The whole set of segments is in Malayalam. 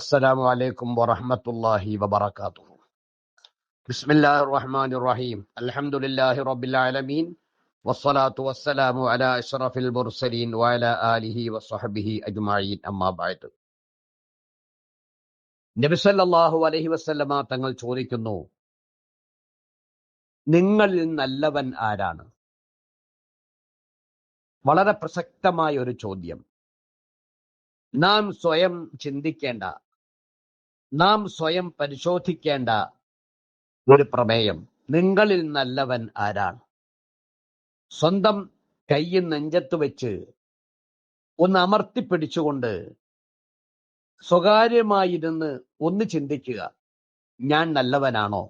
അസ്സലാമു അലൈക്കും വറഹ്മത്തുള്ളാഹി വബറകാതുഹു. ബിസ്മില്ലാഹിർ റഹ്മാനിർ റഹീം. അൽഹംദുലില്ലാഹി റബ്ബിൽ ആലമീൻ. വസ്സലാത്തു വസ്സലാമു അലാ അഷ്റഫിൽ മുർസലീൻ വഅലാ ആലിഹി വസ്വഹ്ബിഹി അജ്മഈൻ. അമ്മാ ബഅദ്. നബി സല്ലല്ലാഹു അലൈഹി വസല്ലമ തങ്ങൾ ചോദിക്കുന്നു, നിങ്ങളിൽ നല്ലവൻ ആരാണ്? വളരെ പ്രസക്തമായ ഒരു ചോദ്യം. നാം സ്വയം ചിന്തിക്കേണ്ട, നാം സ്വയം പരിശോധിക്കേണ്ട ഒരു പ്രമേയം. നിങ്ങളിൽ നല്ലവൻ ആരാണ്? സ്വന്തം കയ്യിൽ നെഞ്ചത്ത് വെച്ച് ഒന്ന് അമർത്തിപ്പിടിച്ചുകൊണ്ട് സ്വകാര്യമായിരുന്ന് ഒന്ന് ചിന്തിക്കുക. ഞാൻ നല്ലവനാണോ?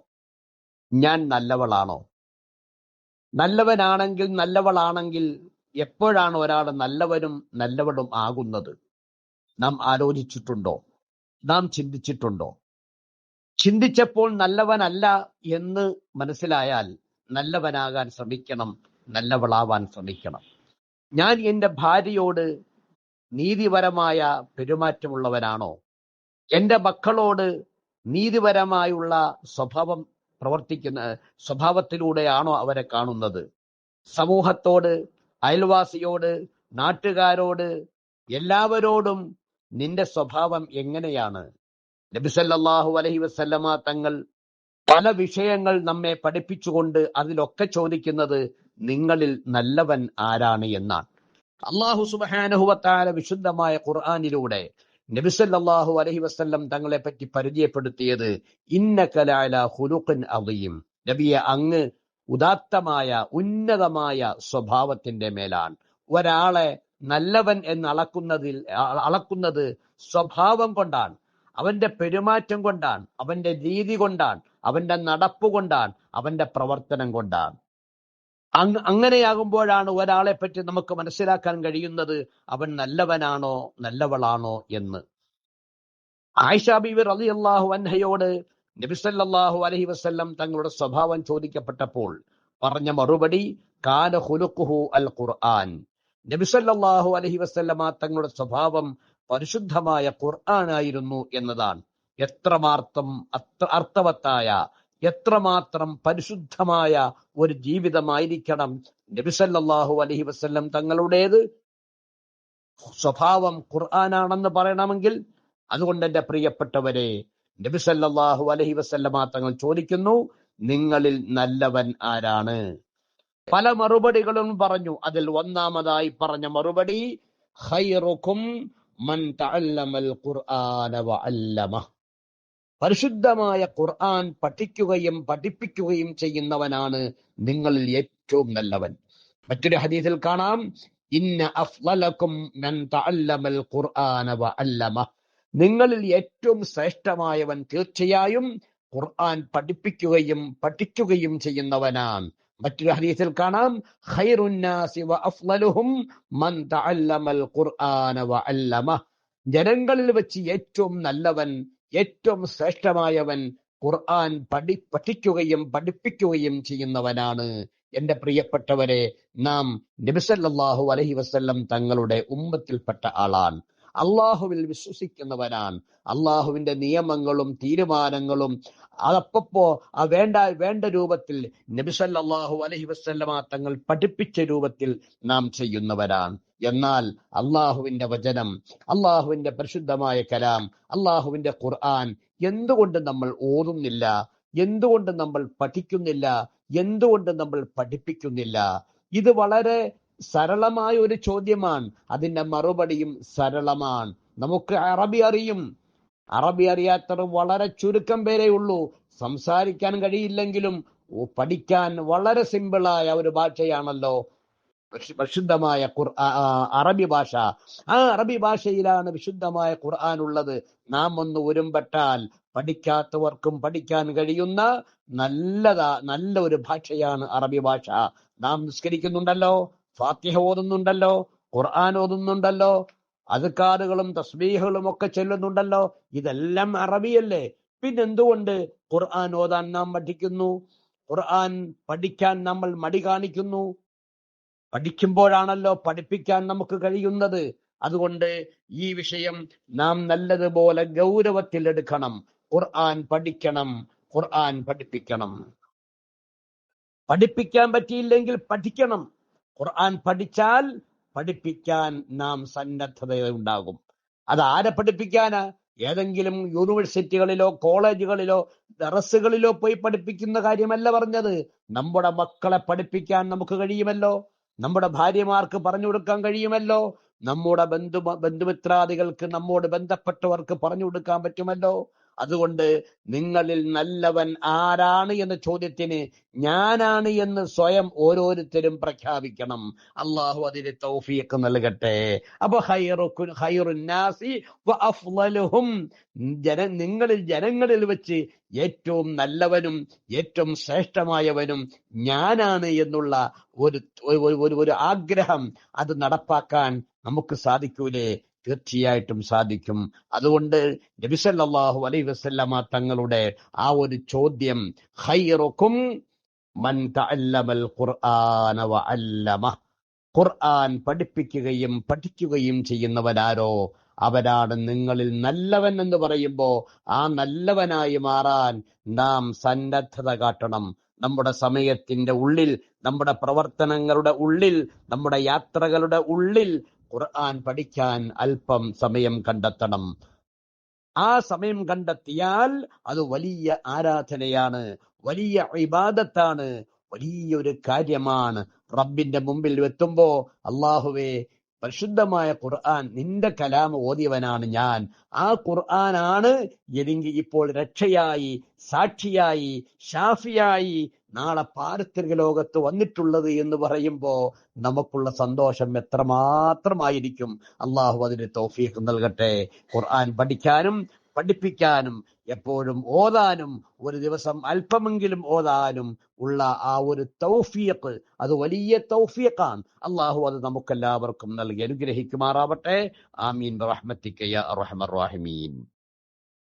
ഞാൻ നല്ലവളാണോ? നല്ലവനാണെങ്കിൽ, നല്ലവളാണെങ്കിൽ എപ്പോഴാണ് ഒരാൾ നല്ലവനും നല്ലവളും ആകുന്നത്? നാം ആലോചിച്ചിട്ടുണ്ടോ? നാം ചിന്തിച്ചിട്ടുണ്ടോ? ചിന്തിച്ചപ്പോൾ നല്ലവനല്ല എന്ന് മനസ്സിലായാൽ നല്ലവനാകാൻ ശ്രമിക്കണം, നല്ലവളാവാൻ ശ്രമിക്കണം. ഞാൻ എൻ്റെ ഭാര്യയോട് നീതിപരമായ പെരുമാറ്റമുള്ളവനാണോ? എൻ്റെ മക്കളോട് നീതിപരമായുള്ള സ്വഭാവത്തിലൂടെയാണോ അവരെ കാണുന്നത്? സമൂഹത്തോട്, അയൽവാസിയോട്, നാട്ടുകാരോട്, എല്ലാവരോടും നിന്റെ സ്വഭാവം എങ്ങനെയാണ്? നബി സല്ലല്ലാഹു അലൈഹി വസല്ലമ തങ്ങൾ പല വിഷയങ്ങൾ നമ്മെ പഠിപ്പിച്ചുകൊണ്ട് അതിലൊക്കെ ചോദിക്കുന്നത് നിങ്ങളിൽ നല്ലവൻ ആരാണ് എന്നാണ്. അല്ലാഹു സുബ്ഹാനഹു വ തആല വിശുദ്ധമായ ഖുർആനിലൂടെ നബി സല്ലല്ലാഹു അലൈഹി വസല്ലം തങ്ങളെ പറ്റി പരിചയപ്പെടുത്തിയത് ഇന്നക ലഅലാ ഖുലുഖിൻ അദീം. നബിയെ, അങ്ങ് ഉദാത്തമായ ഉന്നതമായ സ്വഭാവത്തിന്റെ മേലാണ്. ഒരാളെ നല്ലവൻ എന്ന് അളക്കുന്നത് സ്വഭാവം കൊണ്ടാണ്, അവന്റെ പെരുമാറ്റം കൊണ്ടാണ്, അവന്റെ രീതി കൊണ്ടാണ്, അവന്റെ നടപ്പ് കൊണ്ടാണ്, അവന്റെ പ്രവർത്തനം കൊണ്ടാണ്. അങ്ങനെയാകുമ്പോഴാണ് ഒരാളെ പറ്റി നമുക്ക് മനസ്സിലാക്കാൻ കഴിയുന്നത് അവൻ നല്ലവനാണോ നല്ലവളാണോ എന്ന്. ആയിഷ ബീവി റളിയല്ലാഹു അൻഹയോട് നബി സല്ലല്ലാഹു അലൈഹി വസല്ലം തങ്ങളുടെ സ്വഭാവം ചോദിക്കപ്പെട്ടപ്പോൾ പറഞ്ഞ മറുപടി കാന ഖുലുഖുഹു അൽ ഖുർആൻ. നബി സല്ലല്ലാഹു അലൈഹി വസല്ലമ തങ്ങളുടെ സ്വഭാവം പരിശുദ്ധമായ ഖുർആനായിരുന്നു എന്നതാണ്. അർത്ഥവത്തായ, എത്രമാത്രം പരിശുദ്ധമായ ഒരു ജീവിതമായിരിക്കണം നബി സല്ലല്ലാഹു അലൈഹി വസല്ലം തങ്ങളുടേത്. സ്വഭാവം ഖുർആനാണെന്ന് പറയണമെങ്കിൽ, അതുകൊണ്ട് എന്റെ പ്രിയപ്പെട്ടവരെ, നബി സല്ലല്ലാഹു അലൈഹി വസല്ലമ തങ്ങൾ ചോദിക്കുന്നു, നിങ്ങളിൽ നല്ലവൻ ആരാണ്? പല മറുപടികളും പറഞ്ഞു. അതിൽ ഒന്നാമതായി പറഞ്ഞ മറുപടി ഖൈറുക്കും മൻ തഅല്ലമൽ ഖുർആന വഅല്ലമഹ്. പരിശുദ്ധമായ ഖുർആൻ പഠിക്കുകയും പഠിപ്പിക്കുകയും ചെയ്യുന്നവനാണ് നിങ്ങളിൽ ഏറ്റവും നല്ലവൻ. മറ്റൊരു ഹദീസിൽ കാണാം, ഇന്ന അഫ്ളലക്കും മൻ തഅല്ലമൽ ഖുർആന വഅല്ലമഹ്. നിങ്ങളിൽ ഏറ്റവും ശ്രേഷ്ഠമായവൻ തീർച്ചയായും ഖുർആൻ പഠിപ്പിക്കുകയും പഠിക്കുകയും ചെയ്യുന്നവനാണ്. മറ്റൊരു ഹദീസിൽ കാണാം, ഖൈറുന്നാസി വഅഫ്ളലുഹും മൻ തഅല്ലമൽ ഖുർആന വഅല്ലമഹ്. ജനങ്ങളിൽ വെച്ച് ഏറ്റവും നല്ലവൻ, ഏറ്റവും ശ്രേഷ്ഠമായവൻ ഖുർആൻ പഠിക്കുകയും പഠിപ്പിക്കുകയും ചെയ്യുന്നവനാണ്. എന്റെ പ്രിയപ്പെട്ടവരെ, നാം നബി സല്ലല്ലാഹു അലൈഹി വസല്ലം തങ്ങളുടെ ഉമ്മത്തിൽപ്പെട്ട ആളാണ്, അള്ളാഹുവിൽ വിശ്വസിക്കുന്നവനാണ്. അള്ളാഹുവിന്റെ നിയമങ്ങളും തീരുമാനങ്ങളും അതപ്പോ വേണ്ട രൂപത്തിൽ നബി സല്ലല്ലാഹു അലൈഹി വസല്ലമ തങ്ങൾ പഠിപ്പിച്ച രൂപത്തിൽ നാം ചെയ്യുന്നവരാണ്. എന്നാൽ അള്ളാഹുവിന്റെ വചനം, അള്ളാഹുവിന്റെ പരിശുദ്ധമായ കലാം, അള്ളാഹുവിന്റെ ഖുർആൻ എന്തുകൊണ്ട് നമ്മൾ ഓതുന്നില്ല? എന്തുകൊണ്ട് നമ്മൾ പഠിക്കുന്നില്ല? എന്തുകൊണ്ട് നമ്മൾ പഠിപ്പിക്കുന്നില്ല? ഇത് വളരെ സരളമായ ഒരു ചോദ്യമാണ്. അതിന്റെ മറുപടിയും സരളമാണ്. നമുക്ക് അറബി അറിയും. അറബി അറിയാത്തവർ വളരെ ചുരുക്കം പേരേ ഉള്ളൂ. സംസാരിക്കാൻ കഴിയില്ലെങ്കിലും പഠിക്കാൻ വളരെ സിമ്പിളായ ഒരു ഭാഷയാണല്ലോ വിശുദ്ധമായ അറബി ഭാഷ. ആ അറബി ഭാഷയിലാണ് വിശുദ്ധമായ ഖുർആൻ ഉള്ളത്. നാം ഒന്ന് ഒരുമ്പെട്ടാൽ പഠിക്കാത്തവർക്കും പഠിക്കാൻ കഴിയുന്ന നല്ല ഒരു ഭാഷയാണ് അറബി ഭാഷ. നാം നിസ്കരിക്കുന്നുണ്ടല്ലോ, ഫാത്തിഹ ഓതുന്നുണ്ടല്ലോ, ഖുർആൻ ഓതുന്നുണ്ടല്ലോ, അദ്കാറുകളും തസ്ബീഹുകളും ഒക്കെ ചൊല്ലുന്നുണ്ടല്ലോ. ഇതെല്ലാം അറബിയല്ലേ? പിന്നെന്തുകൊണ്ട് ഖുർആൻ ഓതാൻ നാം പഠിക്കുന്നു? ഖുർആൻ പഠിക്കാൻ നമ്മൾ മടി കാണിക്കുന്നു? പഠിക്കുമ്പോഴാണല്ലോ പഠിപ്പിക്കാൻ നമുക്ക് കഴിയുന്നത്. അതുകൊണ്ട് ഈ വിഷയം നാം നല്ലതുപോലെ ഗൗരവത്തിലെടുക്കണം. ഖുർആൻ പഠിക്കണം, ഖുർആൻ പഠിപ്പിക്കണം. പഠിപ്പിക്കാൻ പറ്റിയില്ലെങ്കിൽ പഠിക്കണം. ഖുർആൻ പഠിച്ചാൽ പഠിപ്പിക്കാൻ നാം സന്നദ്ധതയുണ്ടാകും. അത് ആരെ പഠിപ്പിക്കാനാ? ഏതെങ്കിലും യൂണിവേഴ്സിറ്റികളിലോ കോളേജുകളിലോ ദറസുകളിലോ പോയി പഠിപ്പിക്കുന്ന കാര്യമല്ല പറഞ്ഞത്. നമ്മുടെ മക്കളെ പഠിപ്പിക്കാൻ നമുക്ക് കഴിയുമല്ലോ, നമ്മുടെ ഭാര്യമാർക്ക് പറഞ്ഞു കൊടുക്കാൻ കഴിയുമല്ലോ, നമ്മുടെ ബന്ധുമിത്രാദികൾക്ക്, നമ്മോട് ബന്ധപ്പെട്ടവർക്ക് പറഞ്ഞു കൊടുക്കാൻ പറ്റുമല്ലോ. അതുകൊണ്ട് നിങ്ങളിൽ നല്ലവൻ ആരാണ് എന്ന ചോദ്യത്തിന് ഞാനാണ് എന്ന് സ്വയം ഓരോരുത്തരും പ്രഖ്യാപിക്കണം. അള്ളാഹു അതിന് തൗഫീഖ് നൽകട്ടെ. അപ്പൊ നിങ്ങളിൽ ജനങ്ങളിൽ വെച്ച് ഏറ്റവും നല്ലവനും ഏറ്റവും ശ്രേഷ്ഠമായവനും ഞാനാണ് എന്നുള്ള ഒരു ആഗ്രഹം അത് നടപ്പാക്കാൻ നമുക്ക് സാധിക്കൂലേ? തീർച്ചയായിട്ടും സാധിക്കും. അതുകൊണ്ട് നബി സല്ലല്ലാഹു അലൈഹി വസല്ലമ തങ്ങളുടെ ആ ഒരു ചോദ്യം, ഖൈറുക്കും മൻ തഅല്ലമൽ ഖുർആന വഅല്ലമഹ്, ഖുർആൻ പഠിപ്പിക്കുകയും പഠിക്കുകയും ചെയ്യുന്നവനാരോ അവനാണ് നിങ്ങളിൽ നല്ലവൻ എന്ന് പറയുമ്പോ ആ നല്ലവനായി മാറാൻ നാം സന്നദ്ധത കാട്ടണം. നമ്മുടെ സമയത്തിന്റെ ഉള്ളിൽ, നമ്മുടെ പ്രവർത്തനങ്ങളുടെ ഉള്ളിൽ, നമ്മുടെ യാത്രകളുടെ ഉള്ളിൽ ഖുർആൻ പഠിക്കാൻ അല്പം സമയം കണ്ടെത്തണം. ആ സമയം കണ്ടെത്തിയാൽ അത് വലിയ ആരാധനയാണ്, വലിയ ഇബാദത്താണ്, വലിയൊരു കാര്യമാണ്. റബ്ബിന്റെ മുമ്പിൽ എത്തുമ്പോ അല്ലാഹുവേ, പരിശുദ്ധമായ ഖുർആൻ നിന്റെ കലാം ഓതിയവനാണ് ഞാൻ. ആ ഖുർആനാണ് എനിക്ക് ഇപ്പോൾ രക്ഷയായി, സാക്ഷിയായി, ഷാഫിയായി നാളെ പാരത്രിക ലോകത്ത് വന്നിട്ടുള്ളത് എന്ന് പറയുമ്പോ നമുക്കുള്ള സന്തോഷം എത്രമാത്രമായിരിക്കും. അള്ളാഹു അതിന് തൗഫീഖ് നൽകട്ടെ. ഖുർആൻ പഠിക്കാനും പഠിപ്പിക്കാനും എപ്പോഴും ഓതാനും ഒരു ദിവസം അല്പമെങ്കിലും ഓതാനും ഉള്ള ആ ഒരു തൗഫീഖ്, അത് വലിയ തൗഫീഖാണ്. അള്ളാഹു അത് നമുക്കെല്ലാവർക്കും നൽകി അനുഗ്രഹിക്കുമാറാവട്ടെ. ആമീൻ ബിറഹ്മതിക യാ അർഹമർ റഹീമീൻ.